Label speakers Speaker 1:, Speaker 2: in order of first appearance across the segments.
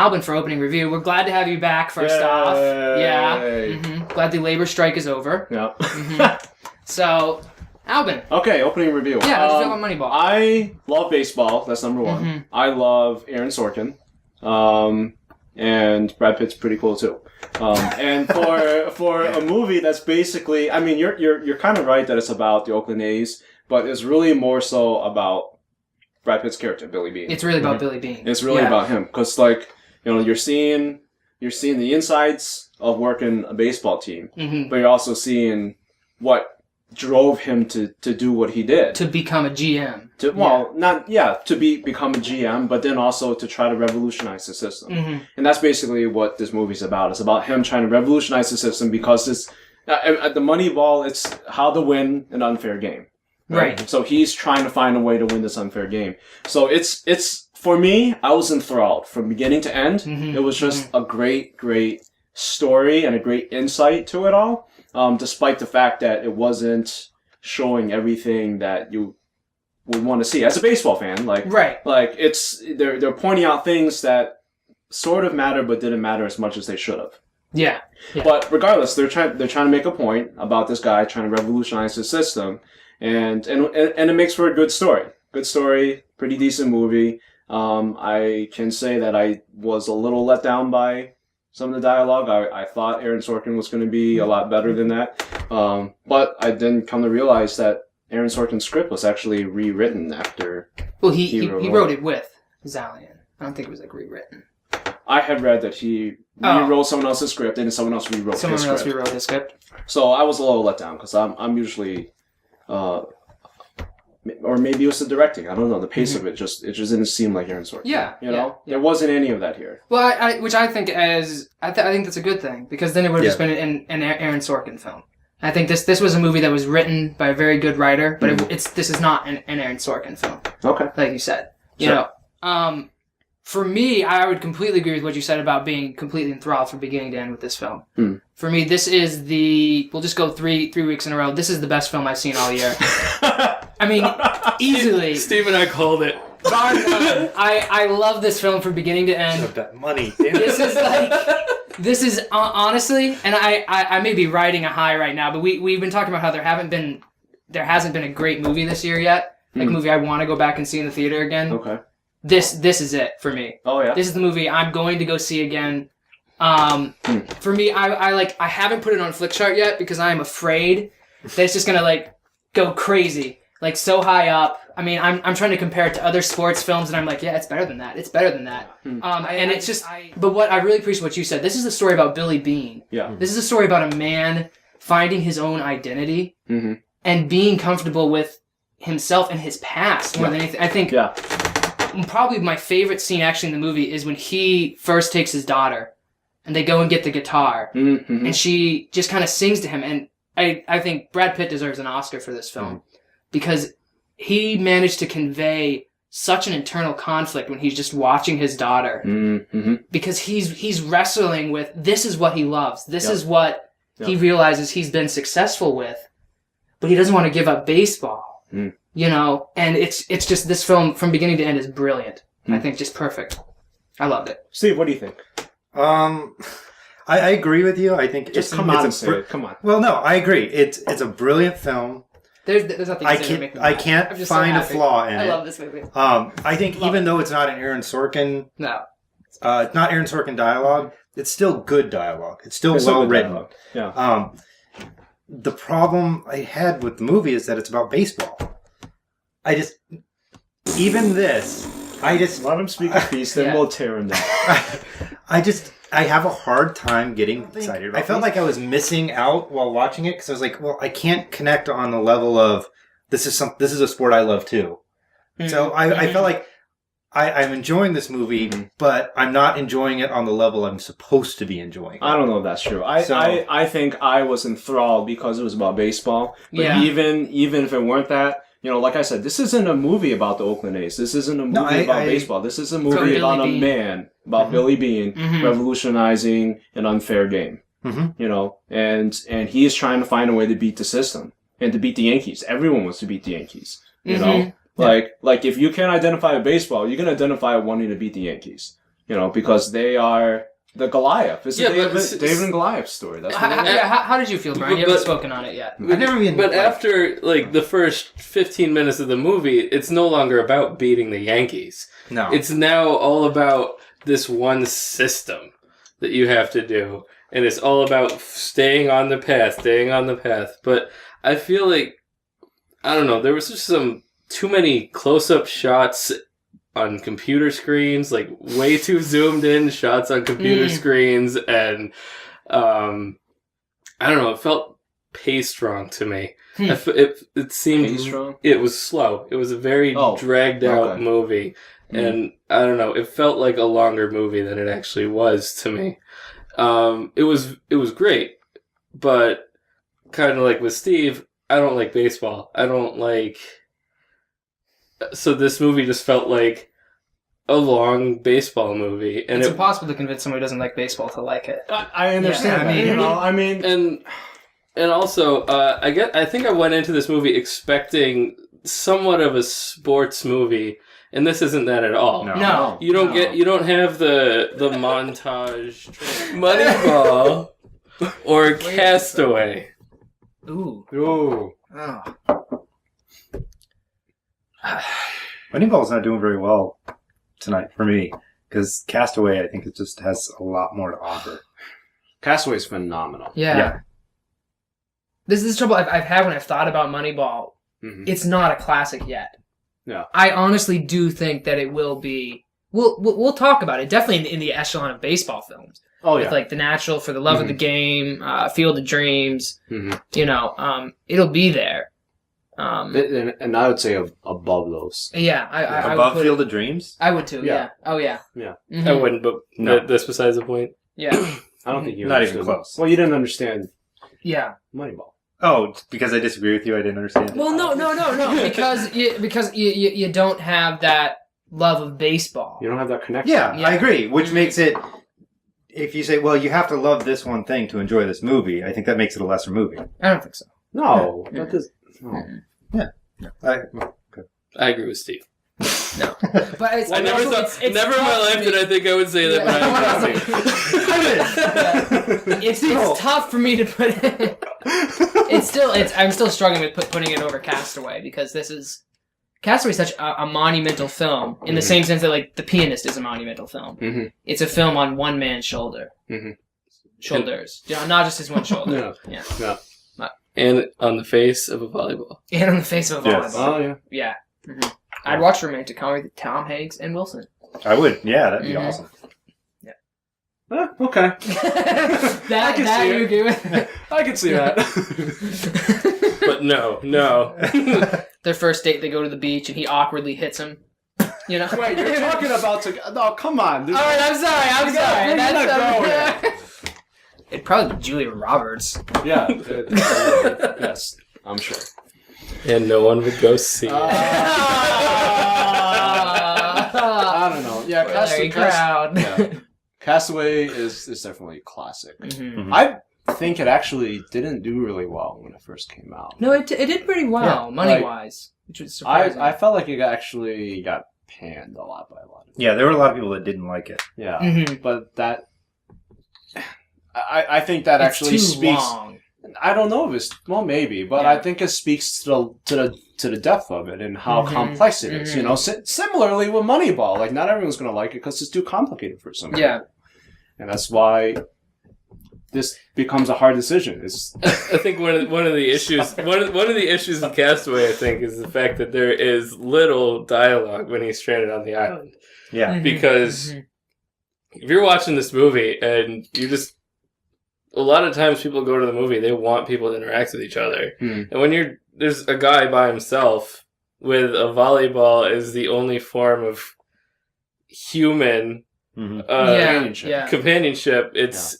Speaker 1: Albin for opening review. We're glad to have you back, first off. Yeah. Mm-hmm. Glad the labor strike is over.
Speaker 2: Yeah.
Speaker 1: Mm-hmm. So, Albin.
Speaker 2: Okay, opening review.
Speaker 1: Yeah, how'd you feel about Moneyball?
Speaker 2: I love baseball. That's number one.
Speaker 1: Mm-hmm.
Speaker 2: I love Aaron Sorkin. And Brad Pitt's pretty cool too. And for a movie that's basically, I mean, you're kind of right that it's about the Oakland A's, but it's really more so about Brad Pitt's character, Billy Beane.
Speaker 1: It's really about Billy Beane.
Speaker 2: It's really about him, because like, you know, you're seeing the insides of working a baseball team, but you're also seeing what drove him to do what he did.
Speaker 1: To become a GM.
Speaker 2: To become a GM, but then also to try to revolutionize the system. And that's basically what this movie's about. It's about him trying to revolutionize the system, because it's at the Moneyball, it's how to win an unfair game. Right? So he's trying to find a way to win this unfair game. So it's for me, I was enthralled from beginning to end. It was just a great story and a great insight to it all. Despite the fact that it wasn't showing everything that you would want to see as a baseball fan, like it's they're pointing out things that sort of matter but didn't matter as much as they should have. Yeah. But regardless, they're trying to make a point about this guy trying to revolutionize the system, and it makes for a good story. Good story, pretty decent movie. I can say that I was a little let down by some of the dialogue. I thought Aaron Sorkin was going to be a lot better than that. But I then come to realize that Aaron Sorkin's script was actually rewritten after. Well, he wrote it with Zalian. I don't think it was like rewritten. I had read that he rewrote someone else's script and someone else rewrote his script. Someone else rewrote his script. So I was a little let down, because I'm usually, or maybe it was the directing. I don't know. The pace of it just didn't seem like Aaron Sorkin. Yeah, you know, there wasn't any of that here. Well,
Speaker 1: which I think I think that's a good thing, because then it would have just been an Aaron Sorkin film. I think this was a movie that was written by a very good writer, but this is not an Aaron Sorkin film. Okay, like you said, you know. For me, I would completely agree with what you said about being completely enthralled from beginning to end with this film. For me, this is we'll just go three weeks in a row. This is the best film I've seen all year. I mean, easily.
Speaker 3: Steve and I called it.
Speaker 1: I love this film from beginning to end.
Speaker 3: Shove that money.
Speaker 1: This is honestly, and I may be riding a high right now, but we've been talking about how there hasn't been a great movie this year yet. Like a movie I want to go back and see in the theater again. Okay. This is it for me. Oh yeah. This is the movie I'm going to go see again. For me, I haven't put it on flickchart yet, because I am afraid that it's just gonna go crazy, so high up. I mean, I'm trying to compare it to other sports films, and I'm like, yeah, it's better than that. It's better than that. But what I really appreciate what you said. This is a story about Billy Beane. Yeah. This is a story about a man finding his own identity and being comfortable with himself and his past more than anything. I think. Yeah. Probably my favorite scene actually in the movie is when he first takes his daughter and they go and get the guitar and she just kind of sings to him, and I think Brad Pitt deserves an Oscar for this film because he managed to convey such an internal conflict when he's just watching his daughter because he's wrestling with, this is what he loves, this is what he realizes he's been successful with, but he doesn't want to give up baseball. You know, and it's just, this film from beginning to end is brilliant. I think just perfect. I loved it.
Speaker 2: Steve, what do you think?
Speaker 4: I agree with you. I think
Speaker 2: just come on and say it. Come on.
Speaker 4: Well, no, I agree. It's a brilliant film.
Speaker 1: There's nothing to say to make me
Speaker 4: I can't find a flaw in it.
Speaker 1: I love this movie.
Speaker 4: I think even though it's not an Aaron Sorkin, it's not Aaron Sorkin dialogue, it's still good dialogue. It's still well written. Yeah. The problem I had with the movie is that it's about baseball. Let him speak a piece, then we'll tear him down. I have a hard time getting excited about it. I felt like I was missing out while watching it, because I was like, well, I can't connect on the level of, this is a sport I love too. So I felt like I'm enjoying this movie, but I'm not enjoying it on the level I'm supposed to be enjoying it.
Speaker 2: I don't know if that's true. I think I was enthralled because it was about baseball. But even if it weren't that, you know, like I said, this isn't a movie about the Oakland A's. This isn't a movie about baseball. This is a movie about a man, about Billy Beane, revolutionizing an unfair game. You know, and he is trying to find a way to beat the system and to beat the Yankees. Everyone wants to beat the Yankees. You know, like if you can't identify with baseball, you can identify with wanting to beat the Yankees. because they are the Goliath. It's
Speaker 3: but
Speaker 2: David and Goliath story. That's what it is.
Speaker 1: How did you feel, Brian? You haven't spoken on it yet.
Speaker 3: After the first 15 minutes of the movie, it's no longer about beating the Yankees.
Speaker 4: No.
Speaker 3: It's now all about this one system that you have to do. And it's all about staying on the path. But I feel like, I don't know, there was just too many close-up shots on computer screens, like way too zoomed in shots on computer screens, and I don't know, it felt paced wrong to me. It seemed it was slow. It was a very dragged out movie, and I don't know, it felt like a longer movie than it actually was to me. It was great, but kind of like with Steve, I don't like baseball. So this movie just felt like a long baseball movie, and
Speaker 1: it's impossible to convince someone who doesn't like baseball to like it.
Speaker 2: I understand.
Speaker 3: And also, I think I went into this movie expecting somewhat of a sports movie, and this isn't that at all.
Speaker 1: No.
Speaker 3: You don't have the montage Moneyball or Castaway.
Speaker 1: Ooh.
Speaker 2: Ooh.
Speaker 1: Oh.
Speaker 4: Moneyball's not doing very well tonight for me, because Castaway, I think it just has a lot more to offer.
Speaker 2: Castaway's phenomenal.
Speaker 1: Yeah. This is the trouble I've had when I've thought about Moneyball. Mm-hmm. It's not a classic yet.
Speaker 2: Yeah.
Speaker 1: I honestly do think that it will be. We'll talk about it. Definitely in the echelon of baseball films.
Speaker 2: Oh yeah.
Speaker 1: With like The Natural, For the Love of the Game, Field of Dreams. Mm-hmm. It'll be there.
Speaker 2: And I would say above those.
Speaker 1: Yeah, I
Speaker 4: above
Speaker 1: would
Speaker 4: Field of Dreams.
Speaker 1: I would too. Yeah. Oh yeah.
Speaker 2: Yeah.
Speaker 1: Mm-hmm.
Speaker 3: I wouldn't, but that's besides the point.
Speaker 1: Yeah.
Speaker 2: I don't think you
Speaker 4: not
Speaker 2: understood.
Speaker 4: even close.
Speaker 2: Well, you didn't understand.
Speaker 1: Yeah.
Speaker 2: Moneyball.
Speaker 4: Oh, because I disagree with you, I didn't understand it.
Speaker 1: Well, no. because you don't have that love of baseball.
Speaker 2: You don't have that connection.
Speaker 4: Yeah, I agree. Which makes it, if you say, well, you have to love this one thing to enjoy this movie, I think that makes it a lesser movie.
Speaker 1: I don't think so.
Speaker 2: No, that does. No.
Speaker 4: Yeah.
Speaker 3: I agree with Steve.
Speaker 1: No, but it's,
Speaker 3: I never in my life did I think I would say that. But
Speaker 1: it's tough for me to put it. I'm still struggling with putting it over Castaway, because Castaway is such a monumental film in the same sense that like The Pianist is a monumental film. Mm-hmm. It's a film on one man's shoulders, not just his one shoulder.
Speaker 2: Yeah.
Speaker 3: And on the face of a volleyball.
Speaker 1: And on the face of a volleyball.
Speaker 2: Yes. Oh yeah.
Speaker 1: Yeah. Mm-hmm. I'd watch romantic comedy with Tom Hanks and Wilson.
Speaker 4: I would. Yeah, that'd be awesome.
Speaker 1: Yeah.
Speaker 2: Okay.
Speaker 1: that you agree with?
Speaker 2: I can see that.
Speaker 3: But no.
Speaker 1: Their first date, they go to the beach and he awkwardly hits him. You know?
Speaker 2: Wait, you're talking about No, come on.
Speaker 1: All right, I'm sorry. It'd probably be Julia Roberts.
Speaker 2: Yeah. Yes, I'm sure.
Speaker 3: And no one would go see it.
Speaker 2: I don't know. Yeah, Castaway is definitely a classic.
Speaker 1: Mm-hmm.
Speaker 2: I think it actually didn't do really well when it first came out.
Speaker 1: No, it did pretty well, money-wise, which was surprising.
Speaker 2: I felt like it actually got panned a lot by a lot of people.
Speaker 4: Yeah, there were a lot of people that didn't like it.
Speaker 2: Yeah, but that... I think that actually speaks...
Speaker 1: long.
Speaker 2: I don't know if it's... Well, maybe, but I think it speaks to the depth of it and how complex it is. You know, similarly with Moneyball, like not everyone's going to like it because it's too complicated for some people. And that's why this becomes a hard decision.
Speaker 3: I think one of the issues with Castaway, I think, is the fact that there is little dialogue when he's stranded on the island.
Speaker 4: Yeah,
Speaker 3: because if you're watching this movie and you just... A lot of times people go to the movie, they want people to interact with each other. And when there's a guy by himself with a volleyball is the only form of human companionship, it's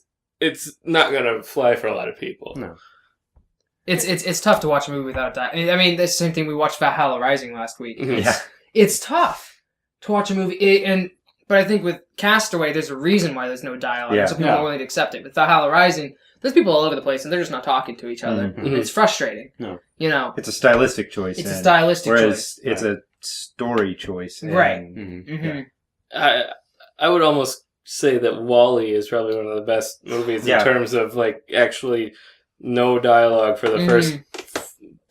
Speaker 3: not going to fly for a lot of people.
Speaker 2: No.
Speaker 1: It's tough to watch a movie without that. I mean, that's the same thing we watched Valhalla Rising last week. It's tough to watch a movie, but I think with Castaway, there's a reason why there's no dialogue, so people are willing to accept it. With Valhalla Rising, there's people all over the place, and they're just not talking to each other. It's frustrating.
Speaker 2: No.
Speaker 1: You know,
Speaker 4: it's a stylistic choice.
Speaker 1: Whereas
Speaker 4: it's a story choice.
Speaker 1: Right.
Speaker 3: I would almost say that WALL-E is probably one of the best movies in terms of like actually no dialogue for the first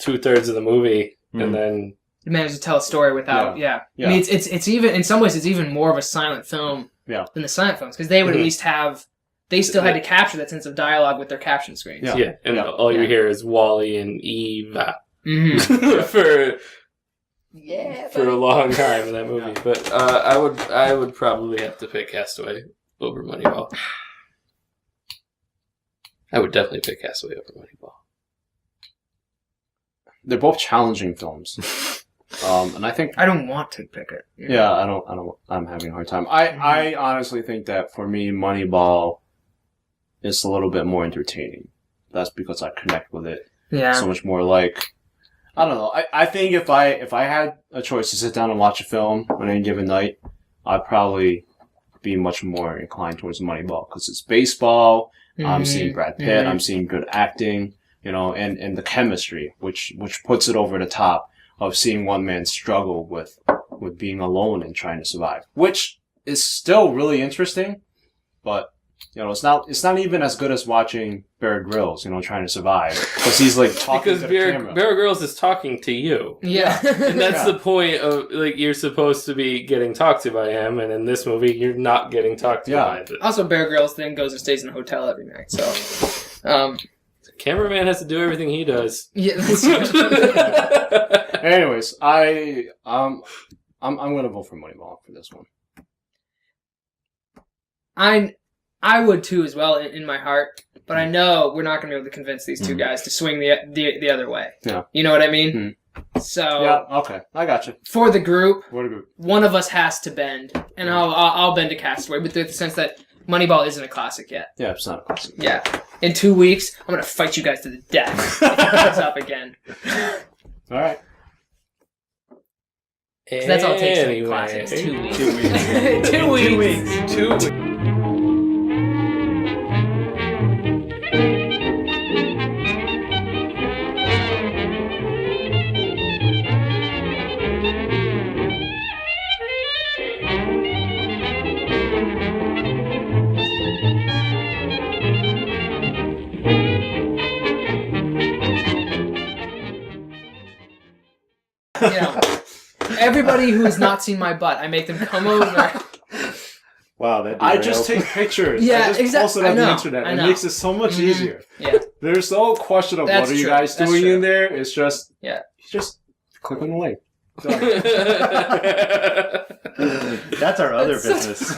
Speaker 3: 2/3 of the movie, and then
Speaker 1: it managed to tell a story without. I mean, it's even in some ways it's even more of a silent film than the silent films because they would at least have. They still had to capture that sense of dialogue with their caption screens.
Speaker 3: And all you hear is Wally and Eva for a long time in that movie. But I would probably have to pick Castaway over Moneyball. I would definitely pick Castaway over Moneyball.
Speaker 2: They're both challenging films. And I think
Speaker 1: I don't want to pick it.
Speaker 2: Yeah, I don't. I'm having a hard time. I honestly think that for me, Moneyball is a little bit more entertaining. That's because I connect with it so much more. Like, I don't know. I think if I had a choice to sit down and watch a film on any given night, I'd probably be much more inclined towards Moneyball because it's baseball. I'm seeing Brad Pitt. I'm seeing good acting. And the chemistry, which puts it over the top of seeing one man struggle with being alone and trying to survive, which is still really interesting, but it's not even as good as watching Bear Grylls, trying to survive because he's like talking to the camera.
Speaker 3: Bear Grylls is talking to you.
Speaker 1: Yeah,
Speaker 3: and that's the point of like you're supposed to be getting talked to by him, and in this movie you're not getting talked to by him.
Speaker 1: Also, Bear Grylls then goes and stays in a hotel every night, so.
Speaker 3: The cameraman has to do everything he does.
Speaker 1: Yeah, that's true.
Speaker 2: Anyways, I'm gonna vote for Moneyball for this one.
Speaker 1: I would too as well in my heart, but I know we're not going to be able to convince these two guys to swing the other way. Yeah, you know what I mean. So
Speaker 2: okay, I got you.
Speaker 1: For the group, one of us has to bend, and I'll bend to Castaway, with the sense that Moneyball isn't a classic yet.
Speaker 2: Yeah, it's not a classic.
Speaker 1: Yeah, in 2 weeks, I'm going to fight you guys to the death if it comes up again.
Speaker 2: All right.
Speaker 1: That's all it takes to be classic. 2 weeks. 2 weeks.
Speaker 3: 2 weeks.
Speaker 1: Everybody who has not seen my butt, I make them come over.
Speaker 4: Wow,
Speaker 2: I just take pictures.
Speaker 1: Yeah,
Speaker 2: I just post it on the internet.
Speaker 1: I
Speaker 2: It
Speaker 1: know.
Speaker 2: makes it so much easier.
Speaker 1: Yeah.
Speaker 2: There's no question of
Speaker 1: That's
Speaker 2: what are you
Speaker 1: true.
Speaker 2: guys
Speaker 1: That's
Speaker 2: doing
Speaker 1: true.
Speaker 2: in there. It's just just click on the link. Done.
Speaker 4: That's our other business.